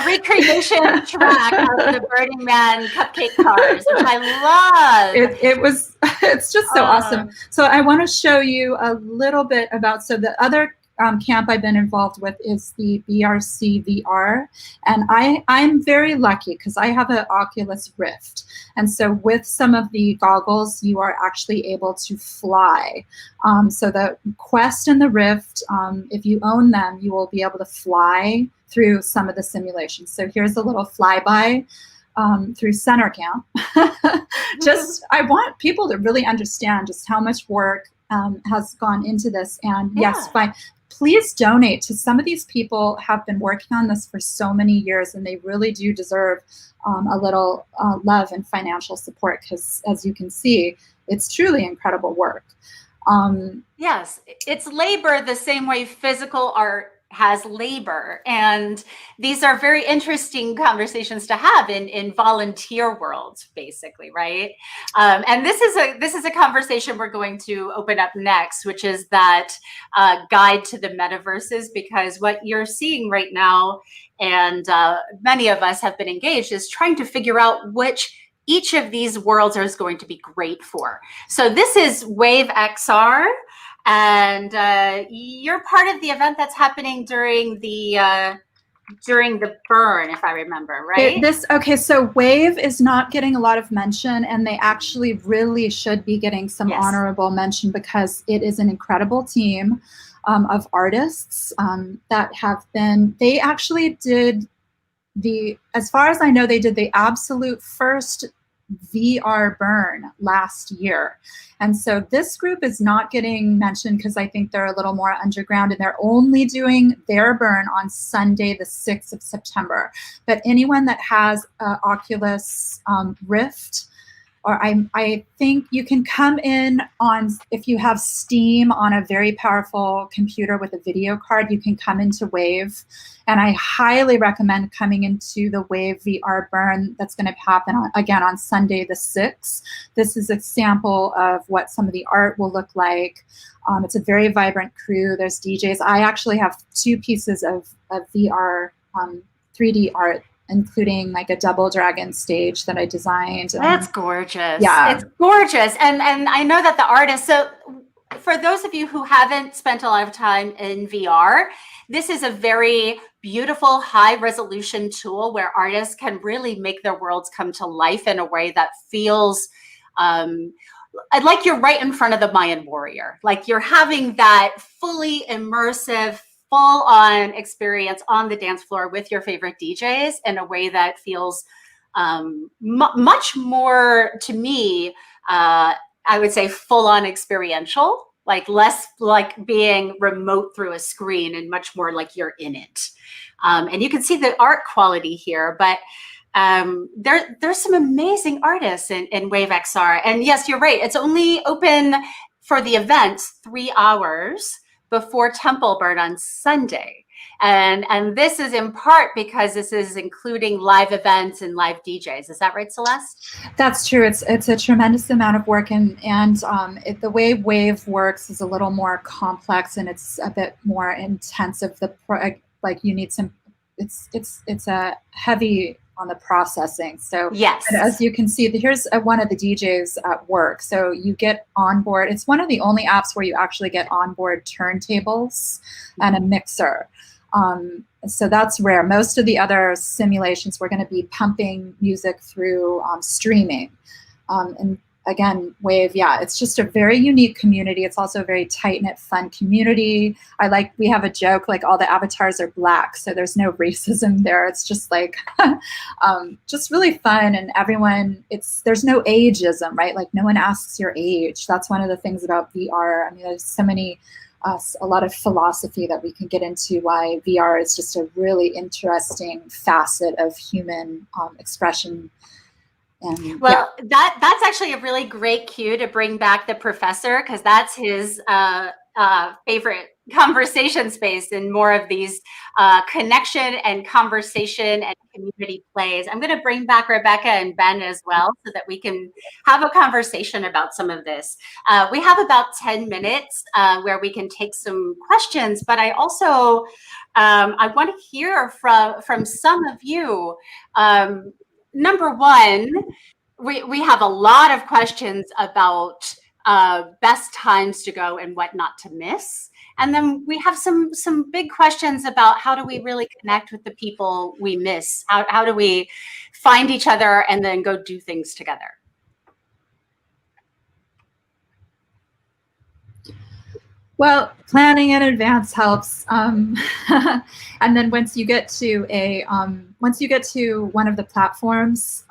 recreation track of the Burning Man cupcake cars, which I love. It's just so awesome. So I want to show you a little bit about, so the other camp I've been involved with is the BRC VR. And I'm very lucky because I have an Oculus Rift. And so with some of the goggles, you are actually able to fly. So the Quest and the Rift, if you own them, you will be able to fly through some of the simulations. So here's a little flyby through Center Camp. I want people to really understand just how much work has gone into this. And yes, please donate to some of these people. Have been working on this for so many years, and they really do deserve a little love and financial support, because as you can see, it's truly incredible work. Yes, it's labor the same way physical art has labor. And these are very interesting conversations to have in volunteer worlds, basically, right? And this is a conversation we're going to open up next, which is that guide to the metaverses, because what you're seeing right now, and many of us have been engaged, is trying to figure out which each of these worlds is going to be great for. So this is Wave XR. And you're part of the event that's happening during the burn, if I remember, right? Okay, so Wave is not getting a lot of mention, and they actually really should be getting some honorable mention, because it is an incredible team of artists that have been, they actually did as far as I know, they did the absolute first VR burn last year. And so this group is not getting mentioned because I think they're a little more underground, and they're only doing their burn on Sunday, the 6th of September. But anyone that has Oculus Rift, or I think you can come in on, if you have Steam on a very powerful computer with a video card, you can come into Wave. And I highly recommend coming into the Wave VR burn that's going to happen again on Sunday the 6th. This is a sample of what some of the art will look like. It's a very vibrant crew. There's DJs. I actually have 2 pieces of VR 3D art, including like a double dragon stage that I designed. That's gorgeous. Yeah. It's gorgeous. And I know that the artists, so for those of you who haven't spent a lot of time in VR, this is a very beautiful high resolution tool where artists can really make their worlds come to life in a way that feels like you're right in front of the Mayan warrior. Like you're having that fully immersive, full-on experience on the dance floor with your favorite DJs in a way that feels much more, to me, I would say full-on experiential, like less like being remote through a screen and much more like you're in it. And you can see the art quality here, but there's some amazing artists in Wave XR. And yes, you're right. It's only open for the event 3 hours before Temple Burn on Sunday. And this is in part because this is including live events and live DJs. Is that right, Celeste? That's true. It's a tremendous amount of work, and the way Wave works is a little more complex, and it's a bit more intensive. Like you need some. It's a heavy on the processing. So yes, as you can see, here's one of the DJs at work. So you get on board. It's one of the only apps where you actually get onboard turntables and a mixer. So that's rare. Most of the other simulations, we're going to be pumping music through streaming. And again, Wave, yeah, it's just a very unique community. It's also a very tight-knit, fun community. We have a joke, like all the avatars are black, so there's no racism there. It's just like, just really fun, and everyone, there's no ageism, right? Like no one asks your age. That's one of the things about VR. I mean, there's so many, a lot of philosophy that we can get into why VR is just a really interesting facet of human expression. And, well, yeah. That's actually a really great cue to bring back the professor, because that's his favorite conversation space in more of these connection and conversation and community plays. I'm going to bring back Rebecca and Ben as well so that we can have a conversation about some of this. We have about 10 minutes where we can take some questions, but I also I want to hear from some of you. Number one, we have a lot of questions about best times to go and what not to miss. And then we have some big questions about how do we really connect with the people we miss? How do we find each other and then go do things together? Well, planning in advance helps, and then once you get to one of the platforms,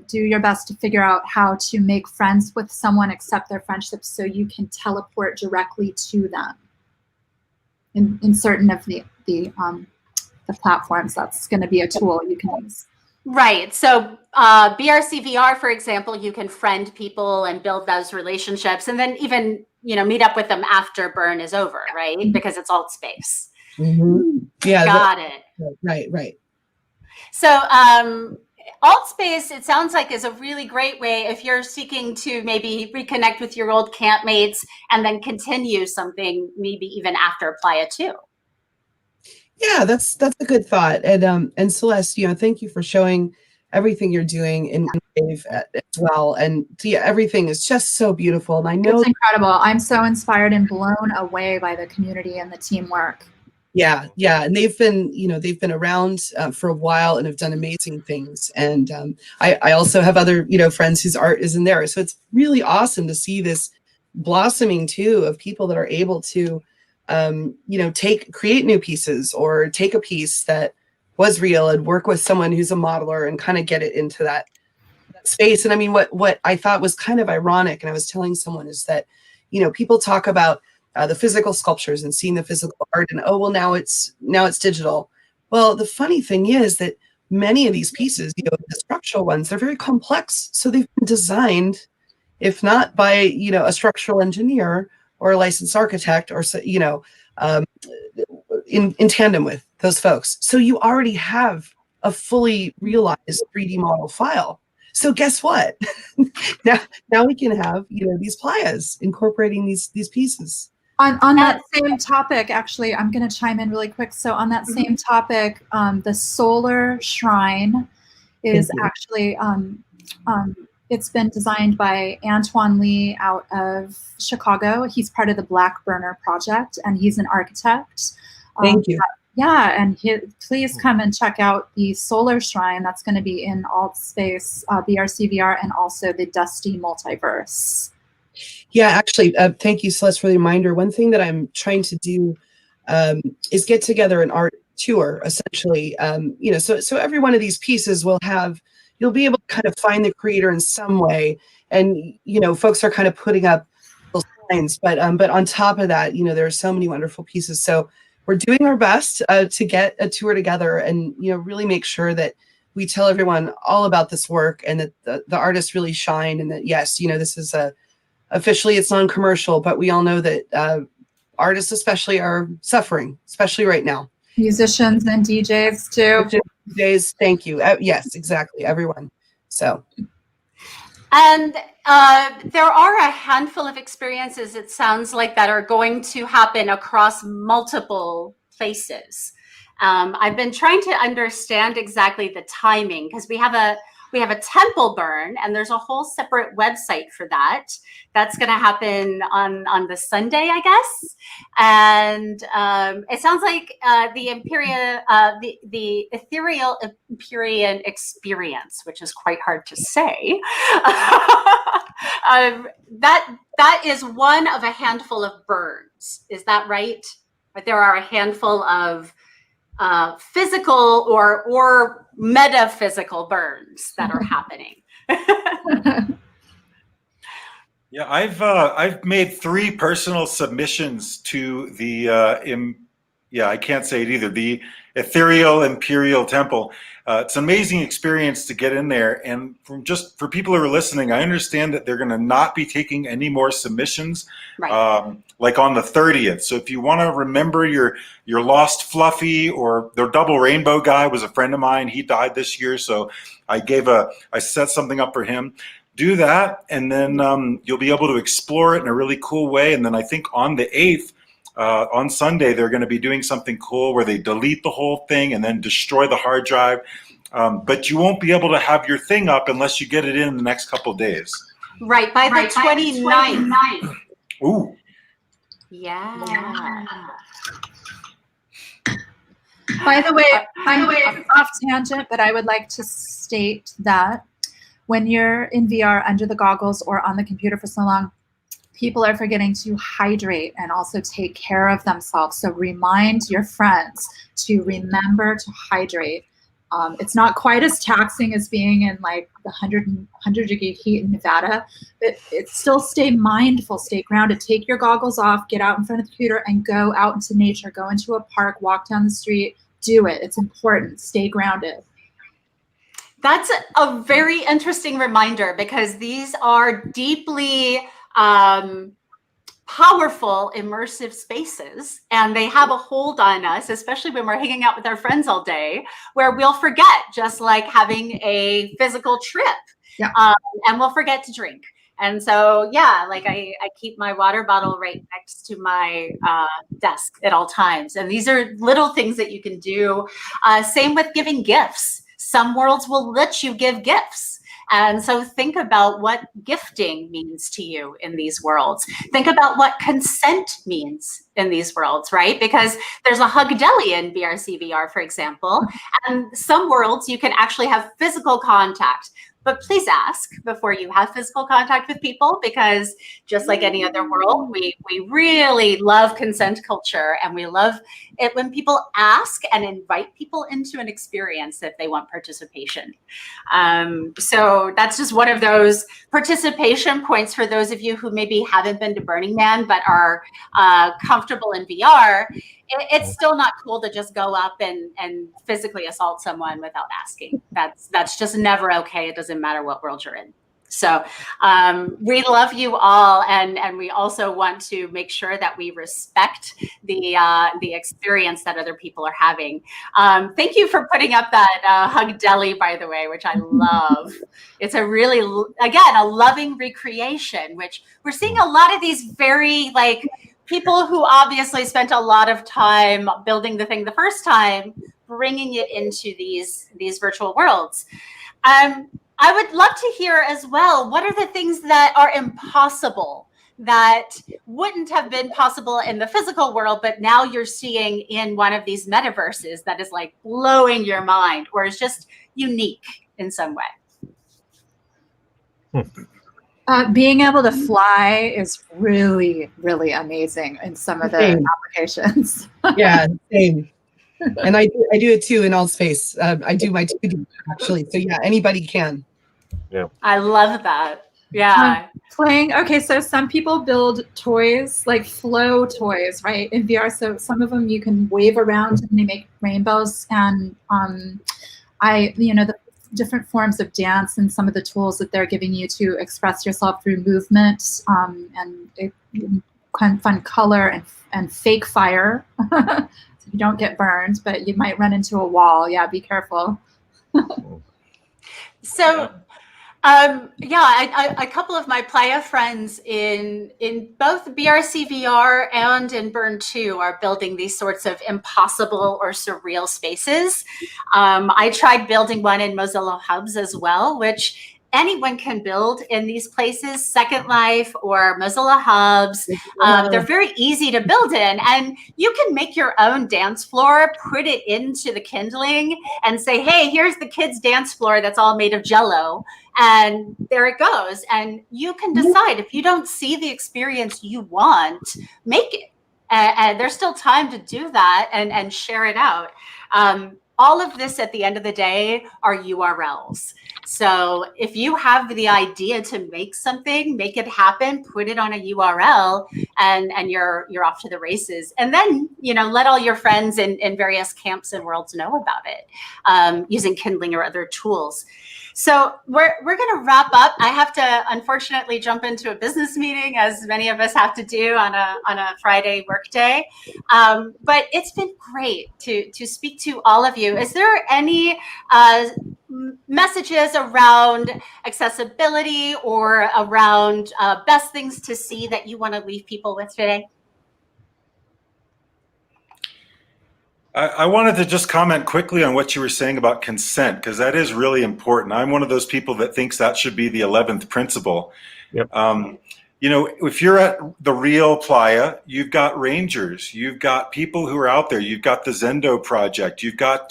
do your best to figure out how to make friends with someone, accept their friendship, so you can teleport directly to them. In certain of the platforms, that's going to be a tool you can use. Right. So BRCVR, for example, you can friend people and build those relationships, and then even meet up with them after burn is over, right? Because it's alt space. Mm-hmm. Yeah. Got it. Right. So Altspace, it sounds like, is a really great way if you're seeking to maybe reconnect with your old campmates and then continue something maybe even after Playa too. Yeah, that's a good thought. And Celeste, thank you for showing everything you're doing in Wave as well. And yeah, everything is just so beautiful. And I know It's incredible. I'm so inspired and blown away by the community and the teamwork. Yeah, and they've been around for a while and have done amazing things. And I also have other friends whose art is in there, so it's really awesome to see this blossoming too of people that are able to create new pieces or take a piece that was real and work with someone who's a modeler and kind of get it into that space. And I mean, what I thought was kind of ironic, and I was telling someone, is that people talk about the physical sculptures and seeing the physical art, and oh well, now it's digital. Well, the funny thing is that many of these pieces, the structural ones, they're very complex, so they've been designed, if not by a structural engineer or a licensed architect, or in tandem with those folks. So you already have a fully realized 3D model file. So guess what? now we can have these playas incorporating these pieces. On that same topic, actually, I'm going to chime in really quick. So on that same topic, the solar shrine is actually, it's been designed by Antoine Lee out of Chicago. He's part of the Black Burner project, and he's an architect. Thank you. Yeah, and please come and check out the solar shrine. That's going to be in Altspace, BRCVR, and also the Dusty Multiverse. Yeah, actually, thank you, Celeste, for the reminder. One thing that I'm trying to do is get together an art tour, essentially. So every one of these pieces you'll be able to kind of find the creator in some way. And, folks are kind of putting up little signs, but on top of that, there are so many wonderful pieces. So we're doing our best to get a tour together and, really make sure that we tell everyone all about this work and that the artists really shine, and that, yes, this is officially it's non-commercial, but we all know that artists especially are suffering, especially right now. Musicians and DJs too. DJs, thank you. Yes, exactly, everyone. So. And there are a handful of experiences, it sounds like, that are going to happen across multiple places. I've been trying to understand exactly the timing, because we have a temple burn, and there's a whole separate website for that. That's going to happen on the Sunday, I guess. And it sounds like the ethereal Empyrean experience, which is quite hard to say. That is one of a handful of burns. Is that right? But there are a handful of physical or metaphysical burns that are happening. Yeah, I've made 3 personal submissions to the I can't say it either, the Ethereal Imperial Temple. It's an amazing experience to get in there, and for people who are listening, I understand that they're going to not be taking any more submissions, Right. like on the 30th. So if you want to remember your lost Fluffy, or the double rainbow guy was a friend of mine. He died this year, so I set something up for him. Do that, and then you'll be able to explore it in a really cool way. And then I think on the 8th, on Sunday, they're going to be doing something cool where they delete the whole thing and then destroy the hard drive. But you won't be able to have your thing up unless you get it in the next couple of days. Right, by the 29th. Ooh. Yeah. By the way, off tangent, but I would like to state that when you're in VR under the goggles or on the computer for so long, people are forgetting to hydrate and also take care of themselves. So remind your friends to remember to hydrate. It's not quite as taxing as being in like the 100 degree heat in Nevada, but it's still stay mindful, stay grounded. Take your goggles off, get out in front of the computer and go out into nature, go into a park, walk down the street, do it. It's important. Stay grounded. That's a very interesting reminder, because these are deeply powerful immersive spaces, and they have a hold on us, especially when we're hanging out with our friends all day, where we'll forget, just like having a physical trip. Yeah. And we'll forget to drink. And so, yeah, like I keep my water bottle right next to my desk at all times. And these are little things that you can do. Same with giving gifts. Some worlds will let you give gifts. And so think about what gifting means to you in these worlds. Think about what consent means in these worlds, right? Because there's a hug deli in BRCVR, for example, and some worlds you can actually have physical contact. But please ask before you have physical contact with people, because just like any other world, we really love consent culture, and we love it when people ask and invite people into an experience if they want participation. So that's just one of those participation points for those of you who maybe haven't been to Burning Man but are comfortable in VR. It's still not cool to just go up and physically assault someone without asking. That's just never okay. It doesn't matter what world you're in. So we love you all, and we also want to make sure that we respect the experience that other people are having. Thank you for putting up that hug deli, by the way, which I love. It's a really, again, a loving recreation, which we're seeing a lot of these very like people who obviously spent a lot of time building the thing the first time, bringing it into these virtual worlds. I would love to hear as well, what are the things that are impossible that wouldn't have been possible in the physical world, but now you're seeing in one of these metaverses that is like blowing your mind, or is just unique in some way? Being able to fly is really, really amazing in some of the applications. Yeah, same. And I do it too in all space. I do my 2D actually. So yeah, anybody can. Yeah. I love that. Yeah. Playing. Okay, so some people build toys, like flow toys, right, in VR. So some of them you can wave around and they make rainbows. And the different forms of dance and some of the tools that they're giving you to express yourself through movement, and fun color and fake fire. So you don't get burned, but you might run into a wall. Yeah, be careful. So, a couple of my Playa friends in both BRCVR and in Burn 2 are building these sorts of impossible or surreal spaces. I tried building one in Mozilla Hubs as well, which anyone can build in these places, Second Life or Mozilla Hubs. They're very easy to build in, and you can make your own dance floor, put it into the kindling and say, hey, here's the kids' dance floor that's all made of Jell-O. And there it goes. And you can decide, if you don't see the experience you want, make it. And there's still time to do that and share it out. All of this at the end of the day are URLs. So if you have the idea to make something, make it happen, put it on a URL, and you're off to the races. And then, let all your friends in various camps and worlds know about it, using Kindling or other tools. So we're going to wrap up. I have to unfortunately jump into a business meeting, as many of us have to do on a Friday workday. But it's been great to speak to all of you. Is there any messages around accessibility or around best things to see that you want to leave people with today? I wanted to just comment quickly on what you were saying about consent, because that is really important. I'm one of those people that thinks that should be the 11th principle. Yep. If you're at the real Playa, you've got rangers, you've got people who are out there, you've got the Zendo project, you've got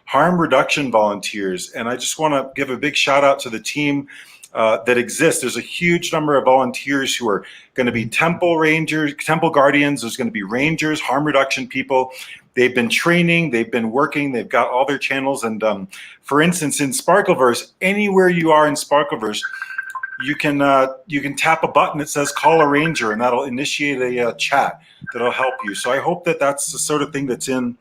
harm reduction volunteers. And I just want to give a big shout out to the team that exists. There's a huge number of volunteers who are going to be temple rangers, temple guardians. There's going to be rangers, harm reduction people. They've been training, they've been working, they've got all their channels. And for instance, in Sparkleverse, anywhere you are in Sparkleverse, you can tap a button that says call a ranger, and that'll initiate a chat that'll help you. So I hope that that's the sort of thing that's in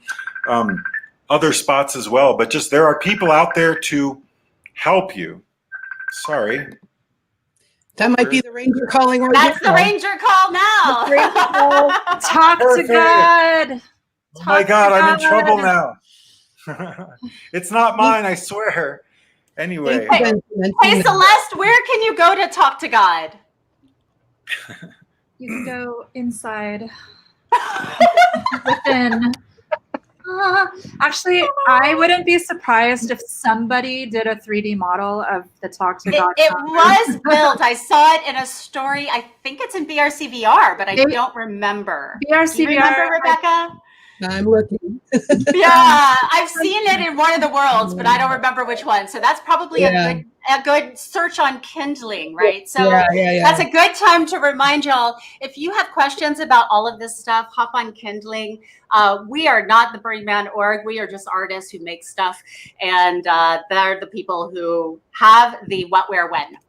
other spots as well. But just, there are people out there to help you. Sorry. That might be the ranger calling. That's the ranger call now. Talk to Perfect. God. Oh my God, I'm in trouble now. It's not mine, I swear. Anyway. Thank you, Ben, for Hey, mentioning Celeste, where can you go to talk to God? You can go inside within. Actually, I wouldn't be surprised if somebody did a 3D model of the Talk to God. It was built. I saw it in a story. I think it's in BRCVR, but I don't remember. BRCVR, Do you remember, Rebecca? I'm looking. Yeah, I've seen it in one of the worlds, but I don't remember which one. So that's probably a good search on Kindling, right? So that's a good time to remind y'all, if you have questions about all of this stuff, hop on Kindling. We are not the Burning Man org. We are just artists who make stuff. And they're the people who have the what, where, when.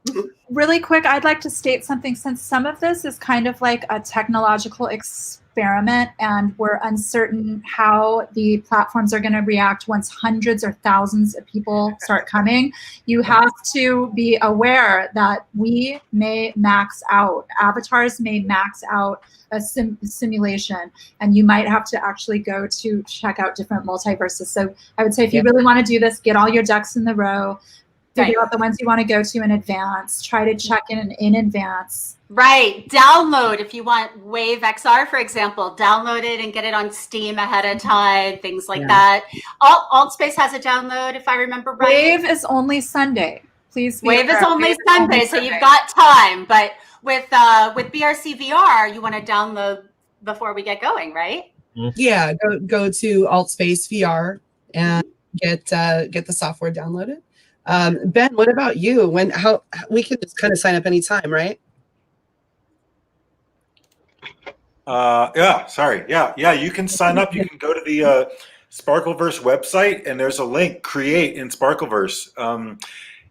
Really quick, I'd like to state something, since some of this is kind of like a technological experiment and we're uncertain how the platforms are going to react once hundreds or thousands of people start coming. You have to be aware that we may max out. Avatars may max out a simulation, and you might have to actually go to check out different multiverses. So I would say if you really want to do this, get all your ducks in the row. Figure out the ones you want to go to in advance. Try to check in advance. Right. Download, if you want Wave XR, for example, download it and get it on Steam ahead of time, things like that. Altspace has a download, if I remember right. Wave is only Sunday. Please. Wave is only Sunday, so you've got time. But with BRC VR, you want to download before we get going, right? Yeah, go to Altspace VR and get the software downloaded. Ben, what about you? How we can just kind of sign up anytime, right? Yeah, you can sign up. You can go to the Sparkleverse website, and there's a link, create in Sparkleverse.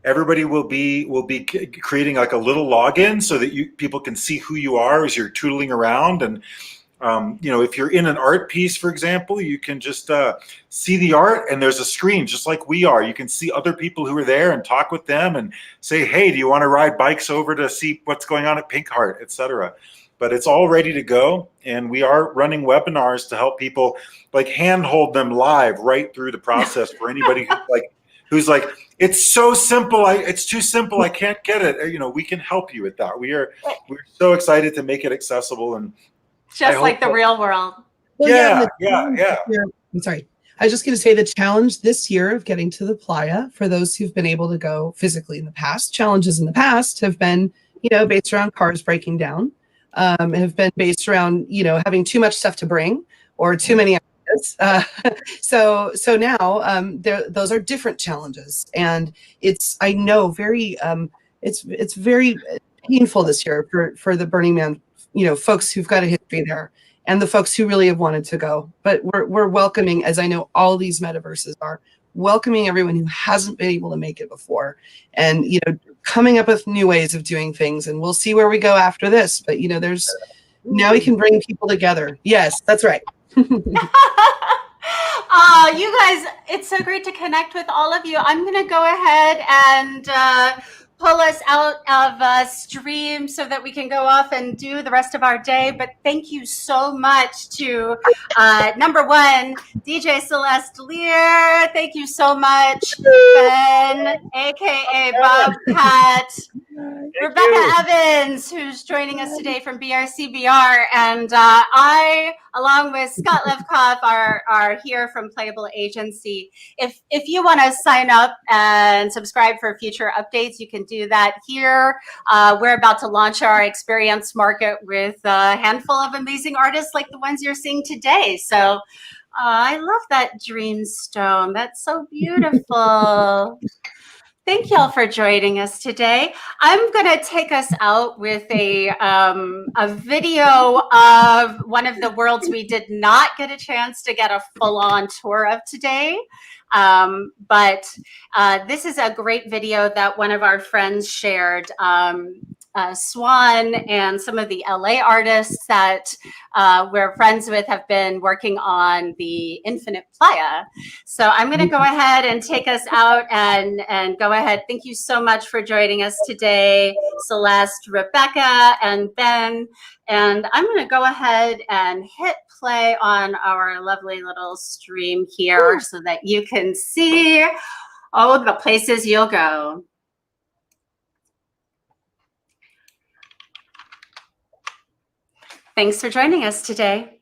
Everybody will be creating like a little login so that people can see who you are as you're tootling around. And if you're in an art piece, for example, you can just see the art, and there's a screen just like we are. You can see other people who are there and talk with them and say, hey, do you want to ride bikes over to see what's going on at Pink Heart, etc. But it's all ready to go, and we are running webinars to help people, like handhold them live right through the process for anybody who's like, it's so simple, it's too simple, I can't get it. We can help you with that. We're so excited to make it accessible, and just like the real world. Well, I'm sorry. I was just going to say the challenge this year of getting to the Playa, for those who've been able to go physically in the past, challenges in the past have been, based around cars breaking down, have been based around, having too much stuff to bring or too many ideas. So now those are different challenges, and I know very it's very painful this year for the Burning Man, folks who've got a history there, and the folks who really have wanted to go. But we're welcoming, as I know all these metaverses are, welcoming everyone who hasn't been able to make it before, and coming up with new ways of doing things. And we'll see where we go after this. But now we can bring people together. Yes, that's right. You guys, it's so great to connect with all of you. I'm going to go ahead and pull us out of stream so that we can go off and do the rest of our day. But thank you so much to number one, DJ Celeste Lear. Thank you so much, Ben, aka Bobcat. Rebecca Evans, who's joining us today from BRCBR, and I, along with Scott Levkoff, are here from Playable Agency. If you want to sign up and subscribe for future updates, you can do that here. We're about to launch our experience market with a handful of amazing artists like the ones you're seeing today. So I love that Dreamstone. That's so beautiful. Thank y'all for joining us today. I'm going to take us out with a video of one of the worlds we did not get a chance to get a full-on tour of today. But this is a great video that one of our friends shared. Swan and some of the LA artists that we're friends with have been working on the Infinite Playa. So I'm going to go ahead and take us out and go ahead. Thank you so much for joining us today, Celeste, Rebecca, and Ben. And I'm going to go ahead and hit play on our lovely little stream here so that you can see all the places you'll go. Thanks for joining us today.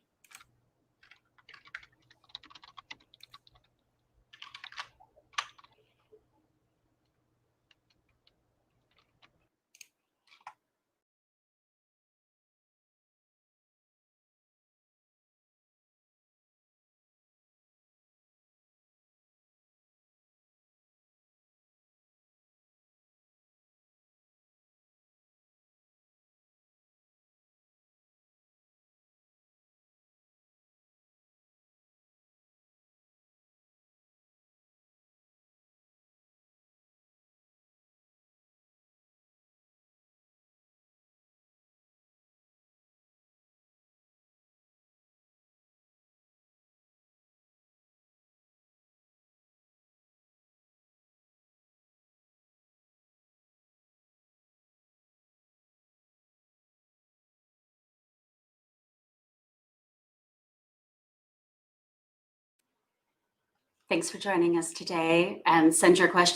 Thanks for joining us today, and send your questions